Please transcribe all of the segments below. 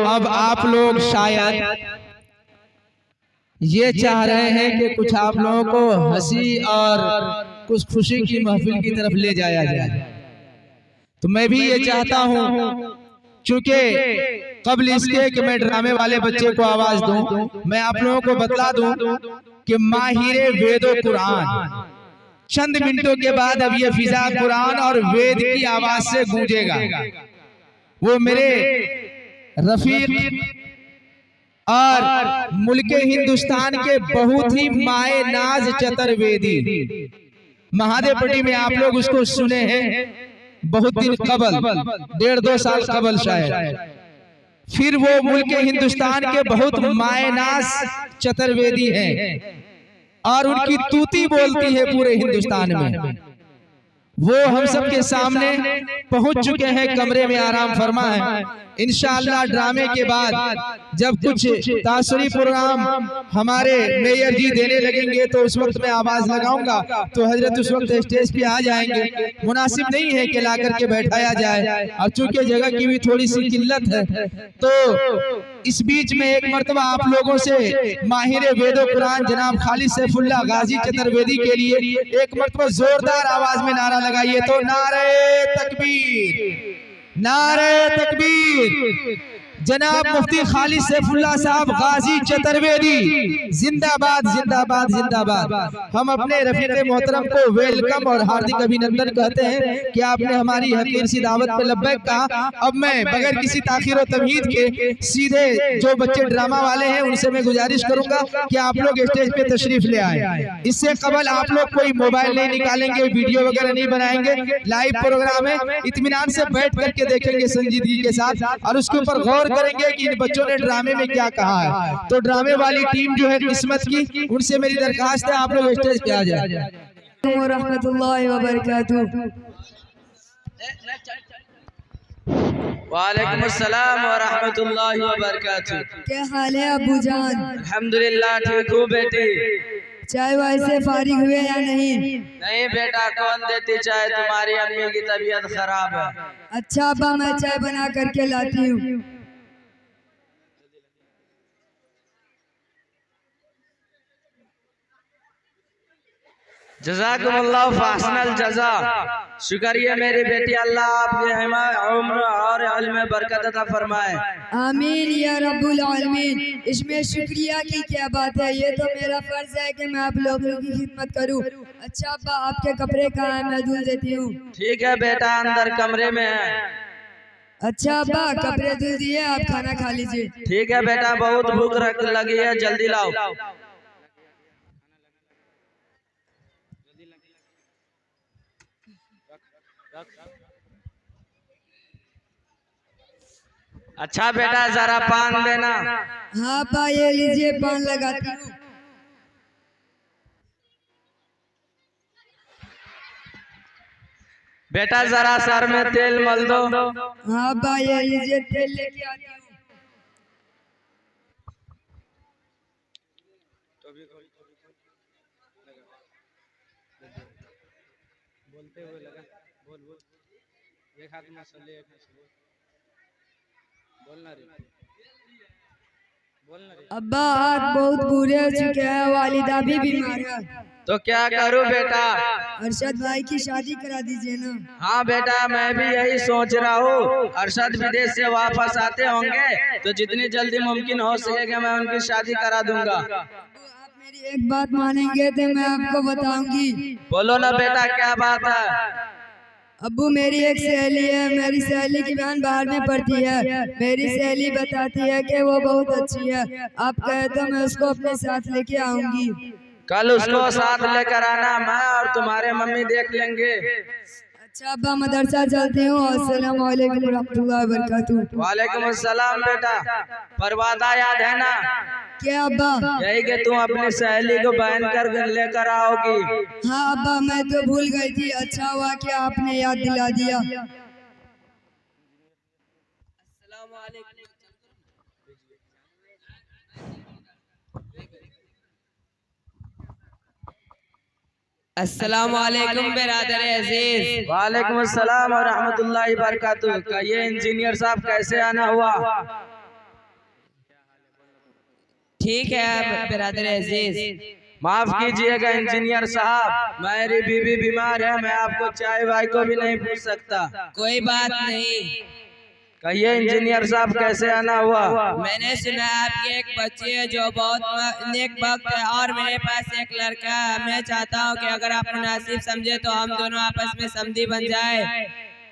अब आप लोग शायद ये चाह रहे हैं कि कुछ आप लोगों को हंसी और कुछ खुशी की महफिल की तरफ ले जाया जाए, तो मैं भी ये चाहता हूँ क्योंकि कबल इसके कि मैं ड्रामे वाले बच्चे को आवाज दूं, मैं आप लोगों को बतला दूं कि माहिर वेदो कुरान चंद मिनटों के बाद अब ये फिजा कुरान और वेद की आवाज से गूंजेगा। वो मेरे रफीक और मुल्के हिंदुस्तान के बहुत ही माए नाज चतुर्वेदी महादेवपट्टी में आप लोग उसको सुने हैं बहुत दिन कबल, 1.5-2 साल कबल शायद। फिर वो मुल्के हिंदुस्तान के बहुत माए नाज चतुर्वेदी हैं और उनकी तूती बोलती है पूरे हिंदुस्तान में। वो हम सबके सामने पहुंच चुके हैं, कमरे में आराम फरमा है। इंशाअल्लाह ड्रामे के बाद जब कुछ तासुरी प्रोग्राम हमारे मेयर जी देने लगेंगे तो उस वक्त मैं आवाज लगाऊंगा, तो हजरत उस वक्त स्टेज पे आ जाएंगे। मुनासिब नहीं है कि ला करके बैठाया जाए, और चूंकि जगह की भी थोड़ी सी किल्लत है, तो इस बीच में एक मर्तबा आप लोगों से माहिर वेदो कुरान जनाब खालिद सैफुल्लाह गाजी चतुर्वेदी के लिए एक मर्तबा जोरदार आवाज में नारा लगाइए। तो नारे तकबीर, नारे तकबीर। जनाब मुफ्ती खालिद सैफुल्लाह साहब गाजी चतुर्वेदी जिंदाबाद जिंदाबाद जिंदाबाद। हम अपने रफीक मोहतरम को वेलकम और हार्दिक अभिनंदन कहते हैं कि आपने हमारी हकीर सी दावत पे लब्बैक कहा। अब मैं बगैर किसी ताखीर और तमहीद के सीधे जो बच्चे ड्रामा वाले हैं उनसे मैं गुजारिश करूंगा कि आप लोग स्टेज पे तशरीफ ले आए। इससे कबल आप लोग कोई मोबाइल नहीं निकालेंगे, वीडियो वगैरह नहीं बनाएंगे, लाइव प्रोग्राम है, इत्मीनान से बैठ करके देखेंगे संजीदगी के साथ और उसके ऊपर गौर करेंगे कि इन बच्चों ने ड्रामे में क्या कहा है। तो ड्रामे वाली टीम जो है किस्मत की, उनसे मेरी दरखास्त है आप लोग स्टेज पे आ जाए। रहमतुल्लाहि व बरकातहू। वालेकुम अस्सलाम व रहमतुल्लाहि व बरकातहू। क्या हाल है अबू जान? अल्हम्दुलिल्लाह ठीक हूँ बेटी। चाय वाय से फारिग हुए या नहीं? नहीं बेटा, कौन देती चाय, तुम्हारी अम्मी की तबीयत खराब है। अच्छा अब्बा, मैं चाय बना करके लाती हूँ। जज़ाकुमुल्लाह फहसनल जज़ा। शुक्रिया मेरी बेटी, अल्लाह आपके उम्र और इल्म में बरकत अता फरमाए। आमीन या रब्बुल आलमीन। इसमें शुक्रिया की क्या बात है, ये तो मेरा फर्ज है कि मैं आप लोगों की खिदमत करूं। अच्छा अब्बा, आपके कपड़े कहाँ हैं, मैं धुल देती हूँ। ठीक है बेटा, अंदर कमरे में है। अच्छा अब्बा, कपड़े धुल दिए, आप खाना खा लीजिए। ठीक है बेटा, बहुत भूख लगी है, जल्दी लाओ। अच्छा बेटा, जरा पान देना। हाँ अब्बा, ये लीजिए, पान लगाती हूँ। बेटा जरा सर में तेल मल दो। हाँ अब्बा, ये लीजिए, तेल लेके आती हूँ। बोलते हुए लगा, बोल बोल, एक हाथ में सले, एक हाथ से बोलना रे, बोलना रे। अब्बा हाथ बहुत बुरे हो चुके हैं, वालिदा भी बीमार है। तो क्या करूं बेटा? अरशद भाई की शादी करा दीजिए ना। हाँ बेटा, मैं भी यही सोच रहा हूँ। अरशद विदेश से वापस आते होंगे तो जितनी जल्दी मुमकिन हो सकेगा मैं उनकी शादी करा दूंगा। आप मेरी एक बात मानेंगे तो मैं आपको बताऊंगी। बोलो ना बेटा, क्या बात है? अब्बू, मेरी एक सहेली है, मेरी सहेली की बहन बाहर में पढ़ती है। मेरी सहेली बताती है कि वो बहुत अच्छी है। आप कहे तो मैं उसको अपने साथ लेके आऊंगी। कल उसको साथ लेकर आना, मैं और तुम्हारे मम्मी देख लेंगे। अच्छा अब्बा, मदरसा चलती हूँ। अस्सलाम वालेकुम रहमतुल्लाहि व बरकातहू। वालेकुम अस्सलाम बेटा। पर वादा याद है ना? क्या अब्बा? यही कि तुम अपनी सहेली को बहन कर लेकर आओगी। हाँ अब्बा, मैं तो भूल गई थी। अच्छा हुआ कि आपने याद दिला दिया। अस्सलाम वालेकुम बिरादर अजीज। वालेकुम अस्सलाम और रहमतुल्लाहि बरकातहू। ये इंजीनियर साहब कैसे आना हुआ? ठीक है बिरादर अजीज। माफ कीजिएगा इंजीनियर साहब, मेरी बीवी बीमार है, मैं आपको चाय वाय को भी नहीं पूछ सकता। कोई बात नहीं। कहिए इंजीनियर साहब, कैसे आना हुआ? मैंने सुना आपकी एक बच्ची है जो बहुत नेक वक्त है और मेरे पास एक लड़का है। मैं चाहता हूँ कि अगर आप मुनासिब समझे तो हम दोनों आपस में समधी बन जाए।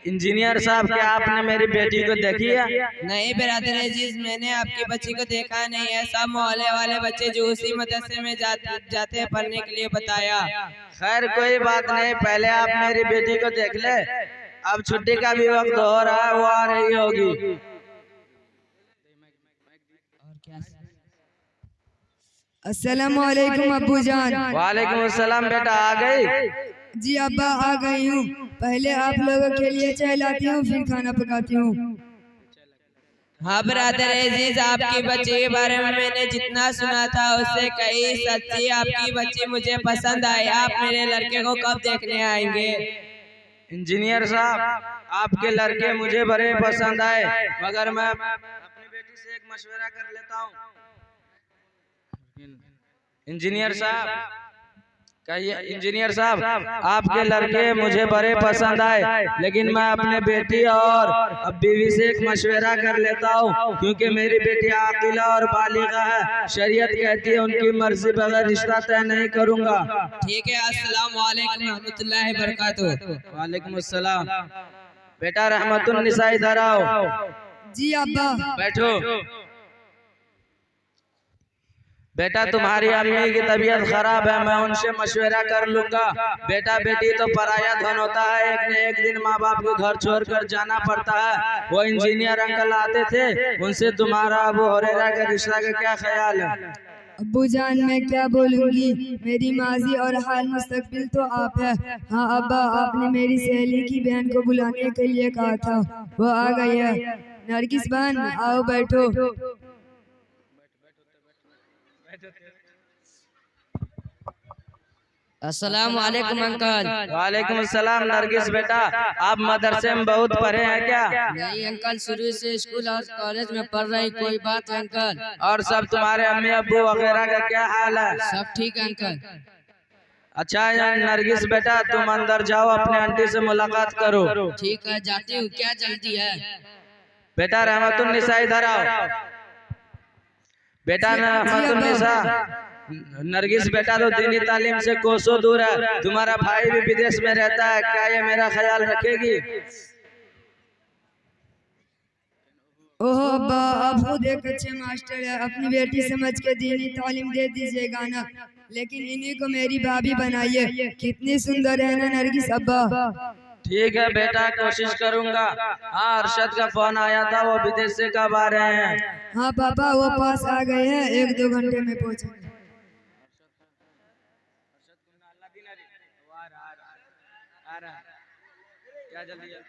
इंजीनियर साहब, क्या आपने मेरी बेटी को देखी है? नहीं बिरादर अजीज, मैंने आपकी बच्ची को देखा नहीं है। सब मोहल्ले वाले बच्चे जो उसी मदरसे में जाते हैं पढ़ने के लिए बताया। खैर कोई बात नहीं, पहले आप मेरी बेटी को देख ले। अब छुट्टी का भी वक्त हो रहा है, वो आ रही होगी। अस्सलाम वालेकुम अब्बू जान। वालेकुम अस्सलाम। बेटा आ गई? जी अब्बा आ गई हूँ। पहले आप लोगों के लिए चाय लाती हूँ, फिर खाना पकाती हूँ। हाँ बिरादर अजीज, आपकी बच्ची के बारे में मैंने जितना सुना था उससे कई सच्ची आपकी बच्ची मुझे पसंद आई। आप मेरे लड़के को कब देखने आएंगे? इंजीनियर साहब, आपके लड़के मुझे बड़े पसंद आए, मगर मैं अपनी बेटी से एक मशवरा कर लेता हूँ। इंजीनियर साहब, कहिए। इंजीनियर साहब, आपके लड़के मुझे बड़े पसंद आए, लेकिन मैं अपने बेटी और अब बीवी से एक मशवरा कर लेता हूँ, क्योंकि मेरी बेटी आकिला और बालिगा है। शरीयत कहती है उनकी मर्जी बगैर रिश्ता तय नहीं करूँगा। ठीक है। अस्सलाम वालेकुम रहमतुल्लाहि बरकातुहू। वालेकुम अस्सलाम। बेटा रहमतुन्निसा इधर आओ। जी अब्बा। बैठो। बेटा तुम्हारी अम्मी की तबीयत खराब है, मैं उनसे मशवरा कर लूंगा। बेटा बेटी तो पराया धन होता है, एक न एक दिन माँ बाप को घर छोड़कर जाना पड़ता है। वो इंजीनियर अंकल आते थे, उनसे तुम्हारा अबू हुरैरा के रिश्ता का क्या ख्याल है? अब्बू जान मैं क्या बोलूँगी, मेरी माजी और हाल मुस्तकबिल तो आप है। हाँ अब्बा, आपने मेरी सहेली की बहन को बुलाने के लिए कहा था, वो आ गई है। नरगिस बहन आओ बैठो। अस्सलाम वालेकुम अंकल। वालेकुम अस्सलाम। नरगिस बेटा, आप मदरसे में बहुत पढ़े हैं क्या? नहीं अंकल, शुरू से स्कूल और कॉलेज में पढ़ रही। कोई बात है अंकल? और सब तुम्हारे अम्मी अब्बू वगैरह का क्या हाल है? सब ठीक है अंकल। अच्छा नरगिस बेटा, तुम अंदर जाओ, अपने आंटी से मुलाकात करो। ठीक है, जाती हूँ। क्या जल्दी है? बेटा रहमतुन्निसा इधर आओ। बेटा रहमतुन्निसा, नरगिस बेटा तो दीनी तालीम से कोसों दूर है। तुम्हारा भाई भी विदेश में रहता है, क्या ये मेरा ख्याल रखेगी? ओहो अब्बा, आप खुद एक अच्छे मास्टर है, अपनी बेटी समझ के दीनी तालीम दे दीजिएगा ना, लेकिन इन्हीं को मेरी भाभी बनाइए। कितनी सुंदर है ना नरगिस अब्बा। ठीक है बेटा, कोशिश करूंगा। हाँ, अरशद का फोन आया था, वो विदेश से कब आ रहे हैं? हाँ पापा, वो पास आ गए हैं, 1-2 घंटे में पहुँचेंगे। क्या जल्दी है?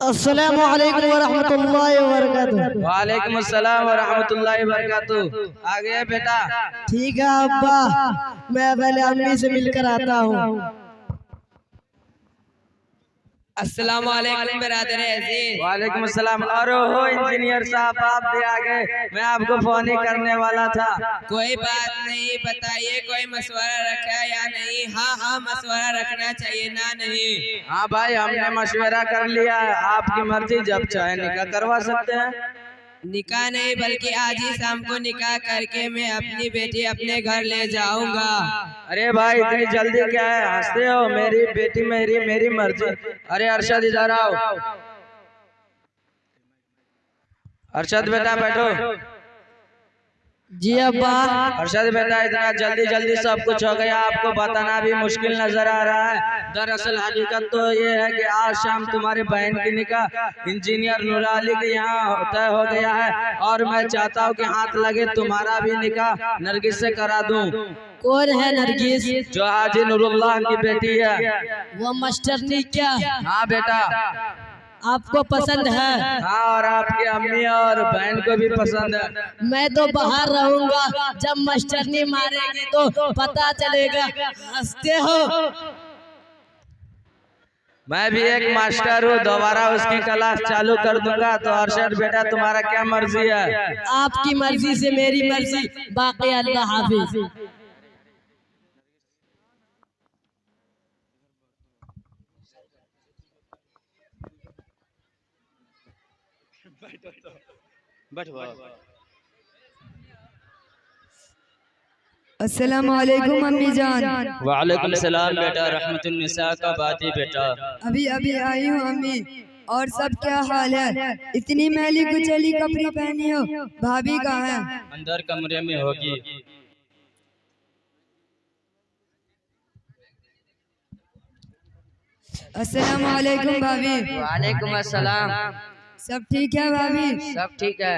अस्सलामु अलैकुम वरहमतुल्लाहि वबरकातुहू। वालेकुम अस्सलाम वरहमतुल्लाहि वबरकातुहू। आ गया बेटा? ठीक है अब्बा, मैं पहले अम्मी से मिलकर आता हूँ। अस्सलाम वालेकुम बिरादर अजीज। वालेकुम अस्सलाम। और हो इंजीनियर साहब, आप भी आ गए, मैं आपको फोन ही करने वाला था। कोई बात नहीं, बताइए कोई मशवरा रखा है या नहीं? हाँ हाँ, मशवरा रखना चाहिए ना नहीं? हाँ भाई, हमने मशवरा कर लिया है, आपकी मर्जी, जब चाहे निकाह करवा सकते हैं। निकाह नहीं, बल्कि आज ही शाम को निकाह करके मैं अपनी बेटी अपने घर ले जाऊंगा। अरे भाई, इतनी जल्दी क्या है, हंसते हो? मेरी बेटी मेरी मर्जी। अरे अरशद इधर आओ। अरशद बेटा बैठो। जी अब्बा। अरशद बेटा, इतना जल्दी सब कुछ हो गया, आपको बताना भी मुश्किल नजर आ रहा है। दरअसल हकीकत तो ये है कि आज शाम तुम्हारे बहन की निकाह इंजीनियर नूर अली के यहाँ तय हो गया है, और मैं चाहता हूँ कि हाथ लगे तुम्हारा भी निकाह नरगिस से करा दूं। कौन है नरगिस? जो हाजी नूरुल्लाह की बेटी है। वो मास्टरनी क्या? हाँ बेटा। आपको पसंद है? हाँ, और आपकी अम्मी और बहन को भी पसंद है। मैं तो बाहर रहूंगा, जब मास्टरनी मारेगी तो पता चलेगा। हंसते हो? मैं भी एक मास्टर हूँ, दोबारा उसकी क्लास चालू कर दूंगा। तो अरशद बेटा तुम्हारा क्या मर्जी है? आपकी मर्जी से मेरी मर्जी, बाकी अल्लाह हाफिज। अस्सलाम वालेकुम अम्मी जान। वालेकुम सलाम बेटा, रहमतुन्निसा का बात ही बेटा। अभी अभी आई हूँ अम्मी। और सब क्या हाल है? इतनी मैली कुचली कपड़े पहनी हो, भाभी कहाँ है? अंदर कमरे में होगी। अस्सलाम वालेकुम भाभी। वालेकुम अस्सलाम। सब ठीक है भाभी? सब ठीक है।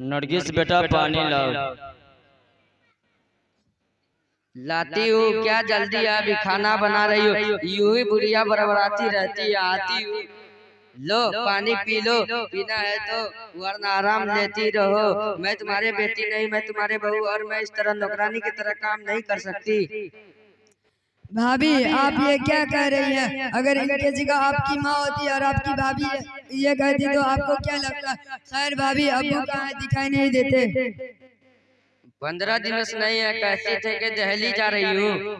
नरगिस बेटा पानी लाओ। लाती हूँ, क्या जल्दी है? अभी खाना बना रही हूँ। यूं ही बुढ़िया बरबराती रहती है। आती हूँ, लो पानी पी लो, पीना है तो, वरना आराम लेती रहो। मैं तुम्हारे बेटी नहीं, मैं तुम्हारे बहू, और मैं इस तरह नौकरानी की तरह काम नहीं कर सकती। भाभी आप ये क्या कह रही हैं? अगर इनके जगह आपकी माँ होती और आपकी भाभी ये कहती तो आपको क्या लगता? खैर भाभी, अब्बू कहाँ दिखाई नहीं देते? 15 दिनों से नहीं है, कहती थे कि दिल्ली जा रही हूँ।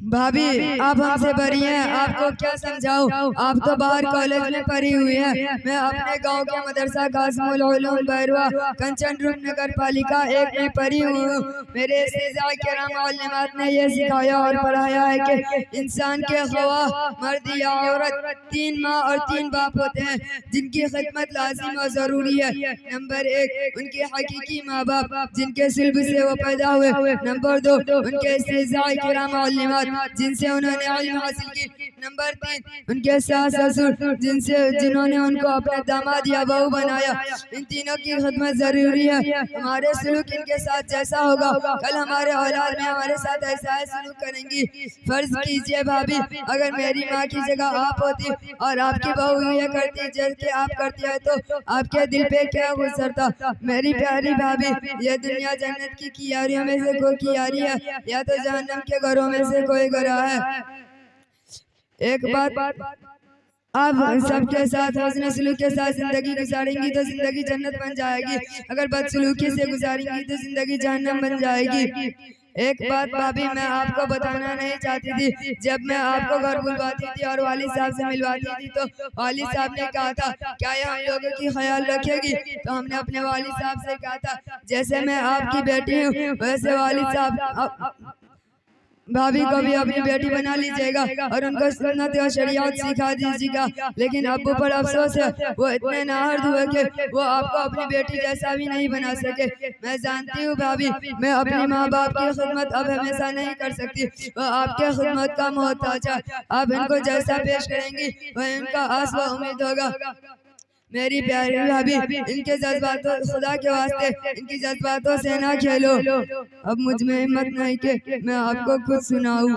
भाभी आप हमसे बड़ी हैं, आपको क्या समझाऊं? आप तो बाहर कॉलेज में पढ़ी हुई हैं। मैं अपने गांव के मदरसा कासिमुल उलूम बैरवा कंचन रूप नगर पालिका 1 में पढ़ी हूँ। मेरे इस्तिज़ा किराम मालिमात ने ये सिखाया और पढ़ाया है कि इंसान के ख्वाह मर्द या औरत 3 माँ और 3 बाप होते हैं जिनकी खिदमत लाजिम और जरूरी है। नंबर 1 उनके हकीकी माँ बाप जिनके सुल्ब से वो पैदा हुए। नंबर 2 उनके इस्तिज़ा किराम मालिमात जिनसे उन्होंने इल्म हासिल की। नंबर 3 उनके सास ससुर जिन्होंने उनको अपना दामाद या बहू बनाया। इन तीनों की खिदमत जरूरी है। हमारे सलूक इनके साथ जैसा होगा, कल हमारे औलाद में हमारे साथ ऐसा ही सलूक करेंगी। फर्ज कीजिए भाभी, अगर मेरी माँ की जगह आप होती और आपकी बहू ये करती जैसे आप करती है तो आपके दिल पे क्या गुजरता? मेरी प्यारी भाभी, ये दुनिया जन्नत की कियारियों में से कोई कियारी है या तो जहन्नम के घरों में से कोई घर है। एक बात, आप सबके साथ हस्न सलूक के साथ जिंदगी गुजारेंगी तो जिंदगी जन्नत बन जाएगी। अगर बदसलूकी से गुजारेंगी तो जिंदगी जहन्नम बन जाएगी। एक बात भाभी, मैं आपको बताना नहीं चाहती थी। जब मैं आपको घर बुलवाती थी और वालिद साहब से मिलवाती थी तो वालिद साहब ने कहा था क्या ये हम लोगों की ख्याल रखेगी? तो हमने अपने वालिद साहब से कहा था जैसे मैं आपकी बेटी हूँ वैसे वालिद साहब भाभी को भी अपनी बेटी बना लीजिएगा और उनको सुन्नत और शरीयत सिखा दीजिएगा। लेकिन अब्बू पर अफसोस है, वो इतने नाहर्द हुए कि वो आपको अपनी बेटी जैसा भी नहीं बना सके। मैं जानती हूँ भाभी, मैं अपने माँ बाप की खिदमत अब हमेशा नहीं कर सकती। वो आपके खिदमत का मोहताज है। आप इनको जैसा पेश करेंगी वह इनका आस व उम्मीद होगा। मेरी प्यारी भाभी, इनके जज्बातों, खुदा के वास्ते इनकी जज्बातों से ना खेलो। अब मुझ में हिम्मत नहीं कि मैं आपको कुछ सुनाऊं।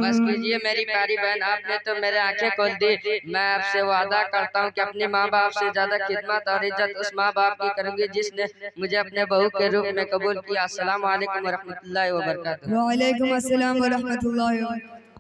बस कीजिए मेरी प्यारी बहन, आपने तो मेरे आंखें खोल दी। मैं आपसे वादा करता हूँ कि अपने माँ बाप से ज्यादा खिदमत और इज्जत उस माँ बाप की करूंगी जिसने मुझे अपने बहू के रूप में कबूल किया। अस्सलाम वालेकुम व रहमतुल्लाहि व बरकातुहू। वालेकुम अस्सलाम व रहमतुल्लाहि व बरकातुहू।